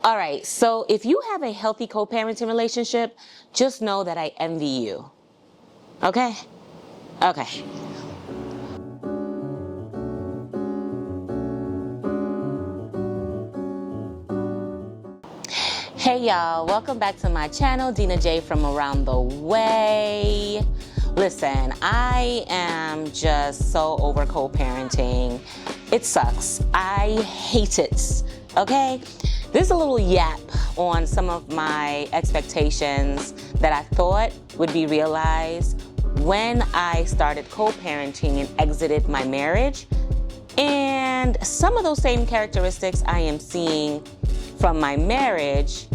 All right, so if you have a healthy co-parenting relationship, just know that I envy you. Okay? Okay. Hey y'all, welcome back to my channel, Dina J from around the way. Listen, I am just so over co-parenting. It sucks. I hate it, okay? There's a little yap on some of my expectations that I thought would be realized when I started co-parenting and exited my marriage. And some of those same characteristics I am seeing from my marriage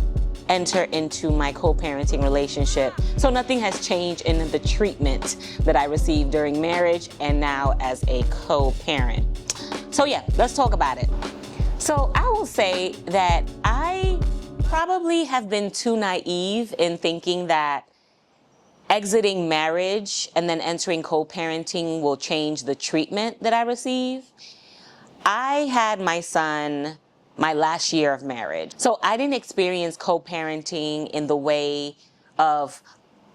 enter into my co-parenting relationship. So nothing has changed in the treatment that I received during marriage and now as a co-parent. So yeah, let's talk about it. So I will say that I probably have been too naive in thinking that exiting marriage and then entering co-parenting will change the treatment that I receive. I had my son my last year of marriage. So I didn't experience co-parenting in the way of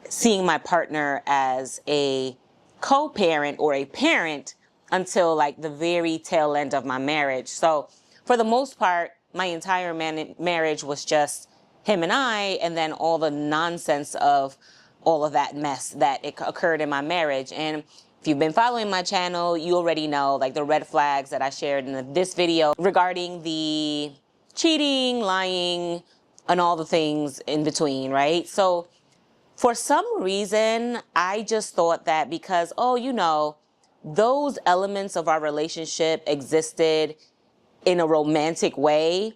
seeing my partner as a co-parent or a parent until like the very tail end of my marriage. So for the most part, my entire marriage was just him and I, and then all the nonsense of all of that mess that occurred in my marriage. And if you've been following my channel, you already know like the red flags that I shared in this video regarding the cheating, lying, and all the things in between, right? So for some reason, I just thought that because, oh, you know, those elements of our relationship existed in a romantic way,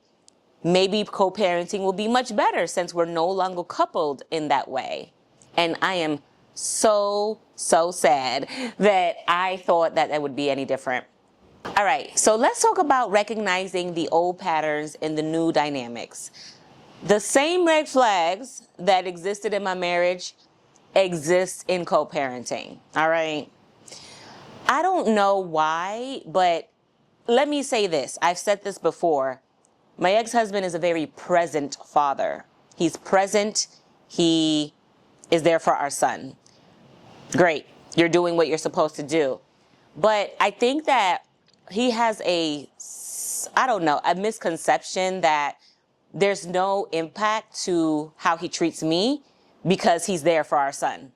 maybe co-parenting will be much better since we're no longer coupled in that way. And I am so sad that I thought that that would be any different. All right, so let's talk about recognizing the old patterns in the new dynamics. The same red flags that existed in my marriage exist in co-parenting, all right? I don't know why, but let me say this. I've said this before. My ex-husband is a very present father. He's present. He is there for our son. Great. You're doing what you're supposed to do. But I think that he has a misconception that there's no impact to how he treats me because he's there for our son.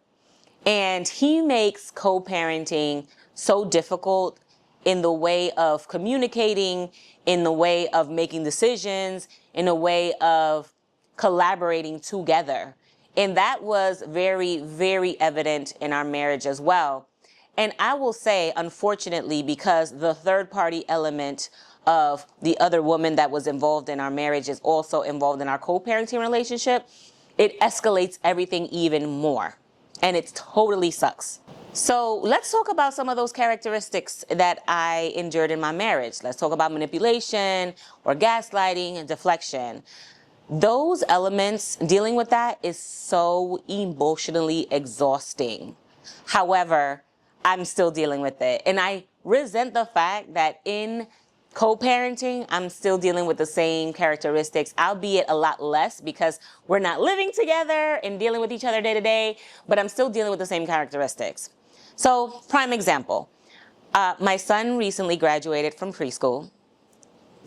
And he makes co-parenting so difficult in the way of communicating, in the way of making decisions, in a way of collaborating together. And that was very, very evident in our marriage as well. And I will say, unfortunately, because the third party element of the other woman that was involved in our marriage is also involved in our co-parenting relationship, it escalates everything even more. And it totally sucks. So let's talk about some of those characteristics that I endured in my marriage. Let's talk about manipulation or gaslighting and deflection. Those elements, dealing with that is so emotionally exhausting. However, I'm still dealing with it. And I resent the fact that in co-parenting, I'm still dealing with the same characteristics, albeit a lot less because we're not living together and dealing with each other day to day, but I'm still dealing with the same characteristics. So, prime example, my son recently graduated from preschool.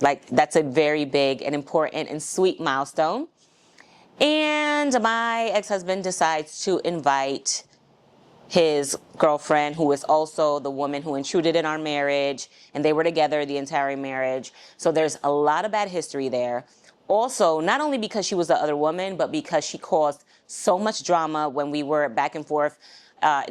Like, that's a very big and important and sweet milestone. And my ex-husband decides to invite his girlfriend, who is also the woman who intruded in our marriage, and they were together the entire marriage. So there's a lot of bad history there. Also, not only because she was the other woman, but because she caused so much drama when we were back and forth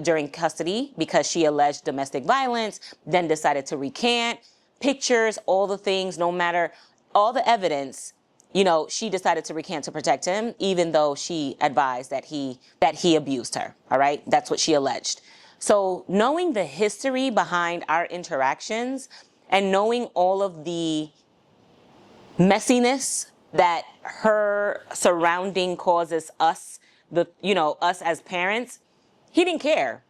during custody, because she alleged domestic violence, then decided to recant. Pictures, all the things, no matter all the evidence, you know, she decided to recant to protect him, even though she advised that he abused her. All right. That's what she alleged. So knowing the history behind our interactions and knowing all of the messiness that her surrounding causes us, us as parents, he didn't care.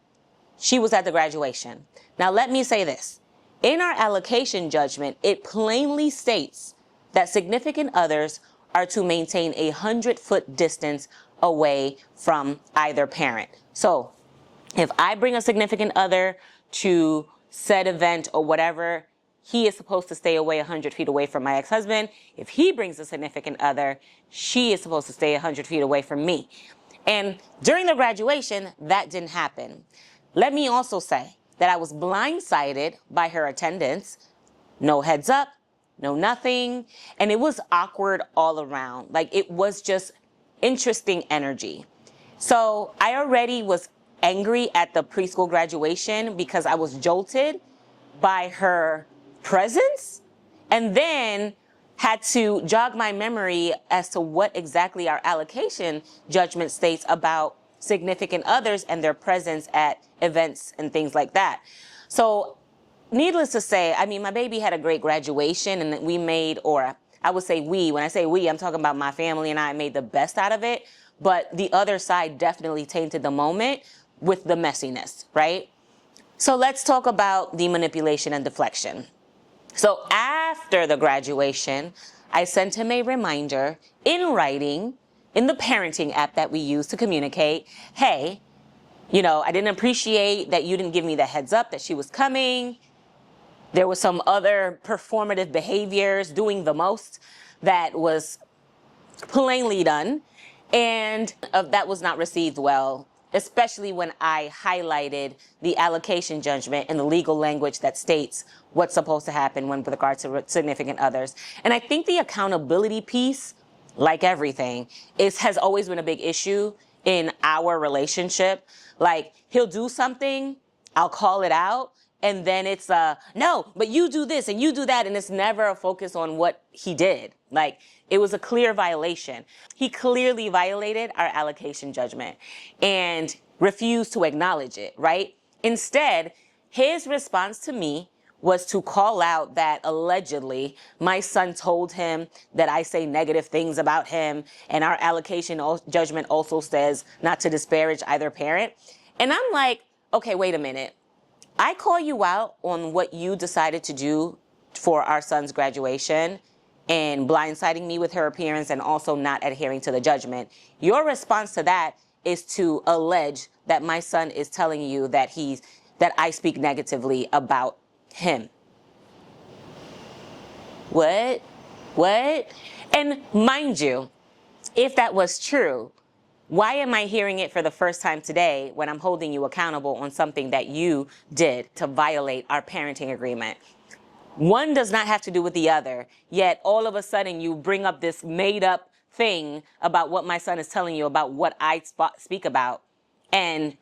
She was at the graduation. Now, let me say this. In our allocation judgment, it plainly states that significant others are to maintain a 100-foot distance away from either parent. So if I bring a significant other to said event or whatever, he is supposed to stay away 100 feet away from my ex-husband. If he brings a significant other, she is supposed to stay 100 feet away from me. And during the graduation, that didn't happen. Let me also say that I was blindsided by her attendance. No heads up, no nothing. And it was awkward all around. Like, it was just interesting energy. So I already was angry at the preschool graduation because I was jolted by her presence, and then had to jog my memory as to what exactly our allocation judgment states about significant others and their presence at events and things like that. So needless to say, I mean, my baby had a great graduation, and we made, or I would say we, when I say we, I'm talking about my family and I made the best out of it, but the other side definitely tainted the moment with the messiness, right? So let's talk about the manipulation and deflection. So after the graduation, I sent him a reminder in writing in the parenting app that we use to communicate, hey, you know, I didn't appreciate that you didn't give me the heads up that she was coming. There was some other performative behaviors, doing the most, that was plainly done, and that was not received well, especially when I highlighted the allocation judgment in the legal language that states what's supposed to happen with regard to significant others. And I think the accountability piece, like everything, has always been a big issue in our relationship. Like, he'll do something, I'll call it out, and then it's no, but you do this and you do that, and it's never a focus on what he did. Like, it was a clear violation. He clearly violated our allocation judgment and refused to acknowledge it, right? Instead, his response to me was to call out that allegedly my son told him that I say negative things about him, and our allocation judgment also says not to disparage either parent. And I'm like, okay, wait a minute. I call you out on what you decided to do for our son's graduation and blindsiding me with her appearance and also not adhering to the judgment. Your response to that is to allege that my son is telling you that I speak negatively about him. What? And mind you, if that was true, why am I hearing it for the first time today when I'm holding you accountable on something that you did to violate our parenting agreement? One does not have to do with the other, yet all of a sudden you bring up this made up thing about what my son is telling you about what I speak about and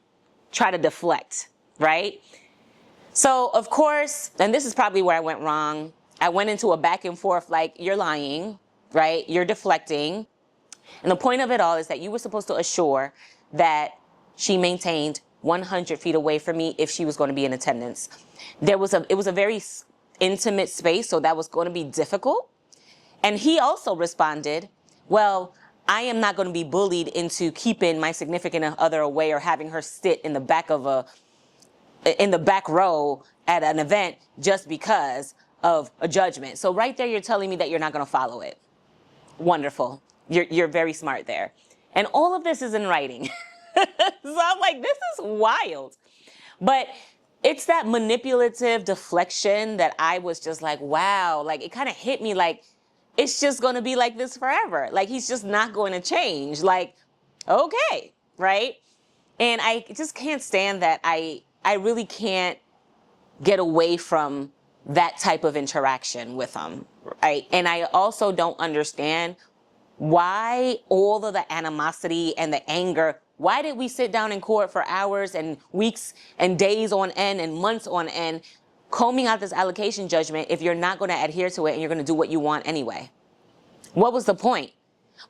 try to deflect, right? So, of course, and this is probably where I went wrong, I went into a back and forth like, you're lying, right? You're deflecting. And the point of it all is that you were supposed to assure that she maintained 100 feet away from me if she was going to be in attendance. It was a very intimate space, so that was going to be difficult. And he also responded, well, I am not going to be bullied into keeping my significant other away or having her sit in the back row at an event just because of a judgment. So right there, you're telling me that you're not going to follow it. Wonderful. You're very smart there. And all of this is in writing. So I'm like, this is wild. But it's that manipulative deflection that I was just like, wow, like it kind of hit me like, it's just going to be like this forever. Like, he's just not going to change. Like, okay, right? And I just can't stand that. I really can't get away from that type of interaction with him, right? And I also don't understand why all of the animosity and the anger. Why did we sit down in court for hours and weeks and days on end and months on end combing out this allocation judgment if you're not going to adhere to it and you're going to do what you want anyway? What was the point?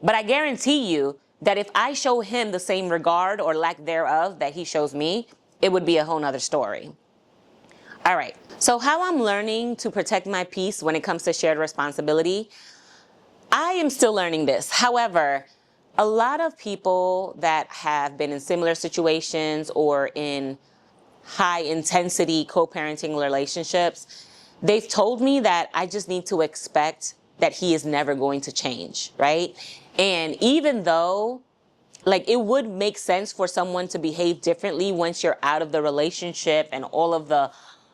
But I guarantee you that if I show him the same regard or lack thereof that he shows me, it would be a whole nother story. All right. So how I'm learning to protect my peace when it comes to shared responsibility, I am still learning this. However, a lot of people that have been in similar situations or in high intensity co-parenting relationships, they've told me that I just need to expect that he is never going to change, right? And even though, like, it would make sense for someone to behave differently once you're out of the relationship and all of the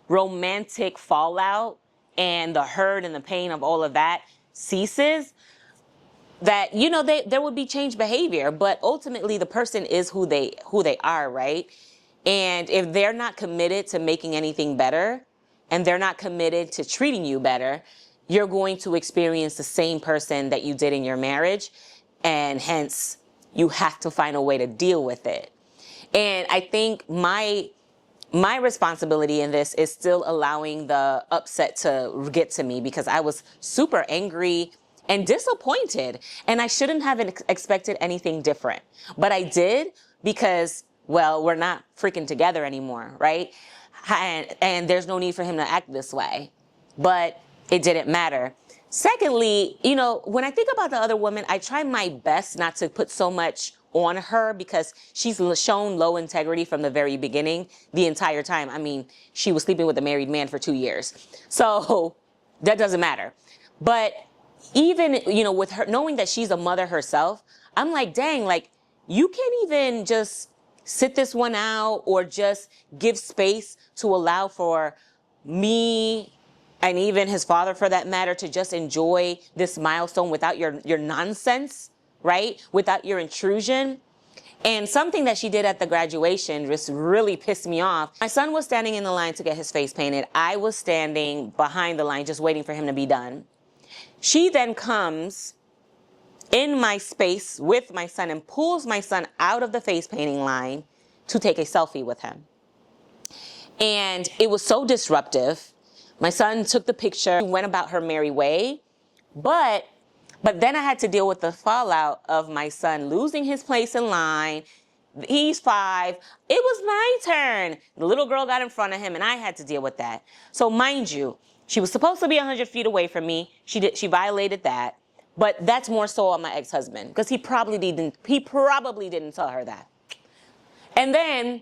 romantic fallout and the hurt and the pain of all of that ceases, that, you know, there would be changed behavior, but ultimately the person is who they are, right? And if they're not committed to making anything better, and they're not committed to treating you better, you're going to experience the same person that you did in your marriage, and hence you have to find a way to deal with it. And I think my responsibility in this is still allowing the upset to get to me, because I was super angry and disappointed, and I shouldn't have expected anything different. But I did, because, well, we're not freaking together anymore, right? And there's no need for him to act this way. But it didn't matter. Secondly, you know, when I think about the other woman, I try my best not to put so much on her, because she's shown low integrity from the very beginning, the entire time. I mean, she was sleeping with a married man for 2 years. So that doesn't matter. But even, you know, with her, knowing that she's a mother herself, I'm like, dang, like, you can't even just sit this one out, or just give space to allow for me, and even his father for that matter, to just enjoy this milestone without your nonsense, right? Without your intrusion. And something that she did at the graduation just really pissed me off. My son was standing in the line to get his face painted. I was standing behind the line just waiting for him to be done. She then comes in my space with my son and pulls my son out of the face painting line to take a selfie with him. And it was so disruptive. My son took the picture, went about her merry way, but then I had to deal with the fallout of my son losing his place in line. He's 5. It was my turn. The little girl got in front of him, and I had to deal with that. So mind you, she was supposed to be 100 feet away from me. She violated that. But that's more so on my ex-husband, because he probably didn't tell her that. And then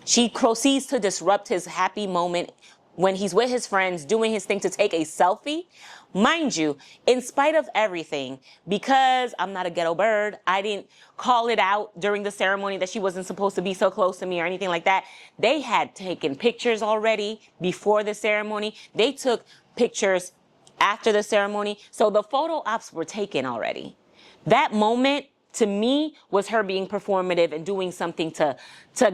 she proceeds to disrupt his happy moment when he's with his friends doing his thing to take a selfie. Mind you, in spite of everything, because I'm not a ghetto bird, I didn't call it out during the ceremony that she wasn't supposed to be so close to me or anything like that. They had taken pictures already before the ceremony. They took pictures after the ceremony. So the photo ops were taken already. That moment, to me, was her being performative and doing something to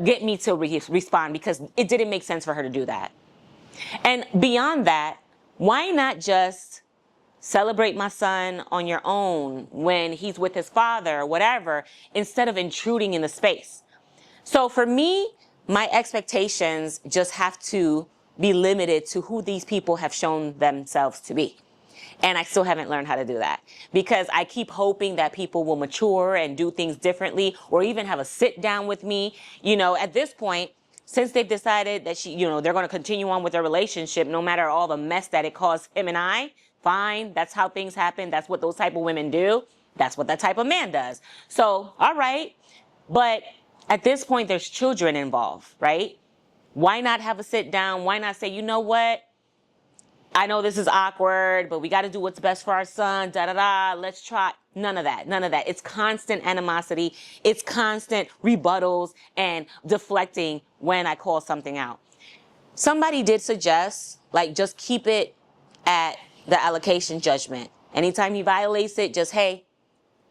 get me to respond, because it didn't make sense for her to do that. And beyond that, why not just celebrate my son on your own when he's with his father or whatever, instead of intruding in the space? So for me, my expectations just have to be limited to who these people have shown themselves to be. And I still haven't learned how to do that, because I keep hoping that people will mature and do things differently, or even have a sit down with me. You know, at this point, since they've decided that they're going to continue on with their relationship, no matter all the mess that it caused him and I, fine. That's how things happen. That's what those type of women do. That's what that type of man does. So, all right. But at this point, there's children involved, right? Why not have a sit down? Why not say, you know what? I know this is awkward, but we got to do what's best for our son, da-da-da, let's try. None of that, none of that. It's constant animosity. It's constant rebuttals and deflecting when I call something out. Somebody did suggest, like, just keep it at the allocation judgment. Anytime he violates it, just, hey,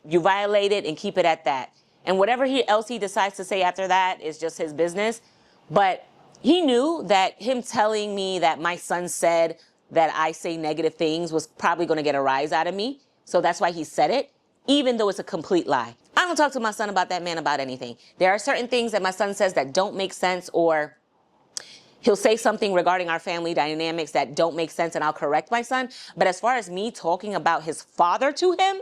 you violate it, and keep it at that. And whatever else he decides to say after that is just his business. But he knew that him telling me that my son said that I say negative things was probably going to get a rise out of me. So that's why he said it, even though it's a complete lie. I don't talk to my son about that man about anything. There are certain things that my son says that don't make sense, or he'll say something regarding our family dynamics that don't make sense, and I'll correct my son. But as far as me talking about his father to him,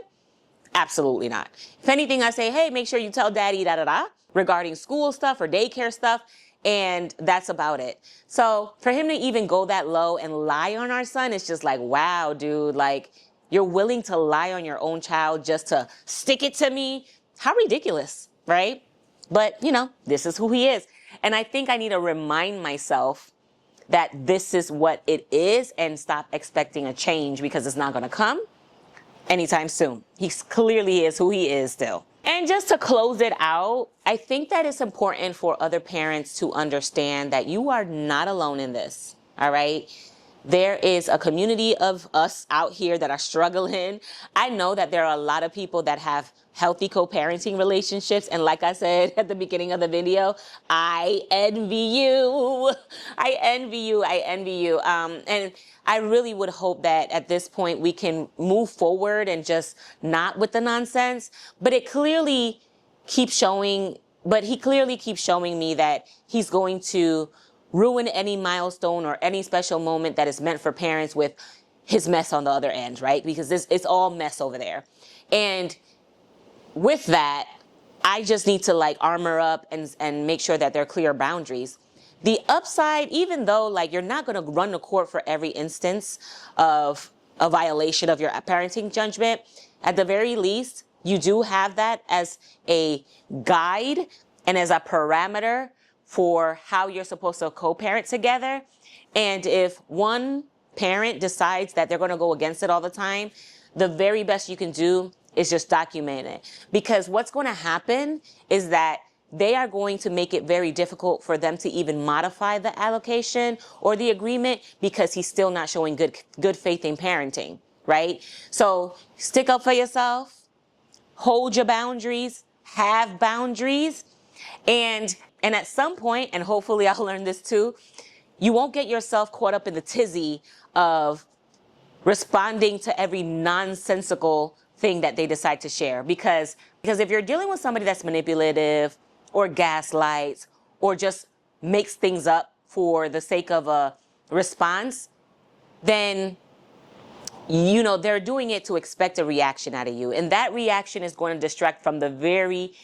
absolutely not. If anything, I say, hey, make sure you tell daddy da-da-da regarding school stuff or daycare stuff. And that's about it. So for him to even go that low and lie on our son, it's just like, wow, dude, like, you're willing to lie on your own child just to stick it to me? How ridiculous, right? But, you know, this is who he is. And I think I need to remind myself that this is what it is, and stop expecting a change, because it's not going to come. anytime soon. He clearly is who he is still. And just to close it out, I think that it's important for other parents to understand that you are not alone in this, all right? There is a community of us out here that are struggling. I know that there are a lot of people that have healthy co-parenting relationships. And like I said at the beginning of the video, I envy you. I envy you. I envy you. And I really would hope that at this point we can move forward and just not with the nonsense. But he clearly keeps showing me that he's going to ruin any milestone or any special moment that is meant for parents with his mess on the other end, right? Because it's all mess over there. And with that, I just need to like armor up and make sure that there are clear boundaries. The upside, even though like you're not going to run to court for every instance of a violation of your parenting judgment, at the very least, you do have that as a guide and as a parameter for how you're supposed to co-parent together. And if one parent decides that they're going to go against it all the time, the very best you can do is just document it. Because what's going to happen is that they are going to make it very difficult for them to even modify the allocation or the agreement because he's still not showing good faith in parenting, right? So stick up for yourself, hold your boundaries, have boundaries, and at some point, and hopefully I'll learn this too, you won't get yourself caught up in the tizzy of responding to every nonsensical thing that they decide to share. Because if you're dealing with somebody that's manipulative or gaslights or just makes things up for the sake of a response, then you know they're doing it to expect a reaction out of you. And that reaction is going to distract from the very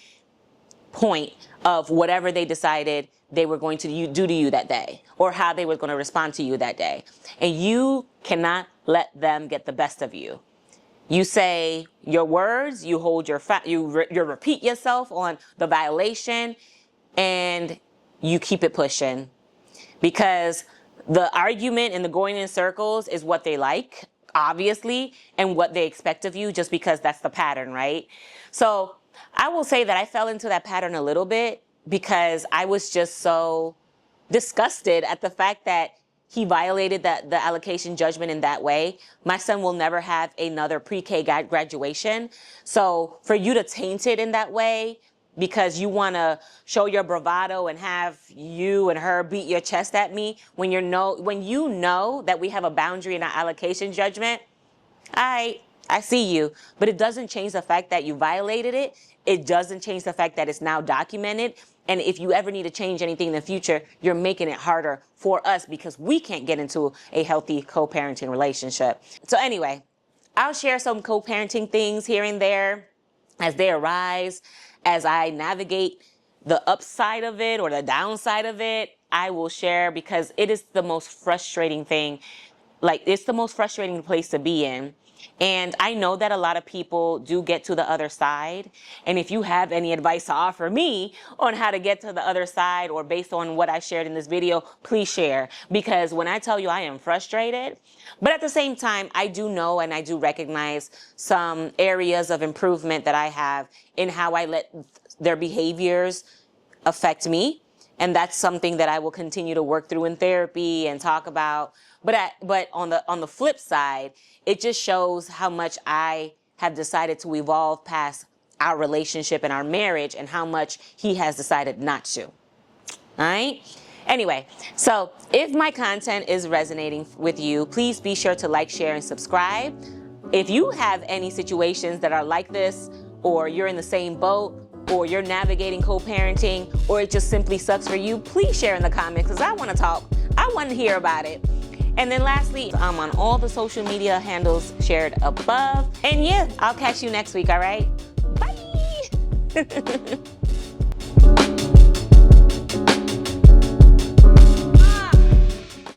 point of whatever they decided they were going to do to you that day or how they were going to respond to you that day. And you cannot let them get the best of you. You say your words, you hold you repeat yourself on the violation, and you keep it pushing. Because the argument and the going in circles is what they like, obviously, and what they expect of you just because that's the pattern, right? So I will say that I fell into that pattern a little bit because I was just so disgusted at the fact that he violated the allocation judgment in that way. My son will never have another pre-K graduation. So for you to taint it in that way because you want to show your bravado and have you and her beat your chest at me when you know that we have a boundary in our allocation judgment, I see you, but it doesn't change the fact that you violated it. It doesn't change the fact that it's now documented. And if you ever need to change anything in the future, you're making it harder for us because we can't get into a healthy co-parenting relationship. So anyway, I'll share some co-parenting things here and there as they arise, as I navigate the upside of it or the downside of it. I will share because it is the most frustrating thing. Like, it's the most frustrating place to be in. And I know that a lot of people do get to the other side. And if you have any advice to offer me on how to get to the other side or based on what I shared in this video, please share. Because when I tell you I am frustrated, but at the same time, I do know and I do recognize some areas of improvement that I have in how I let their behaviors affect me. And that's something that I will continue to work through in therapy and talk about. But on the flip side, it just shows how much I have decided to evolve past our relationship and our marriage and how much he has decided not to. All right? Anyway, so if my content is resonating with you, please be sure to like, share, and subscribe. If you have any situations that are like this, or you're in the same boat, or you're navigating co-parenting, or it just simply sucks for you, please share in the comments because I want to talk. I want to hear about it. And then lastly, I'm on all the social media handles shared above. And yeah, I'll catch you next week, all right? Bye!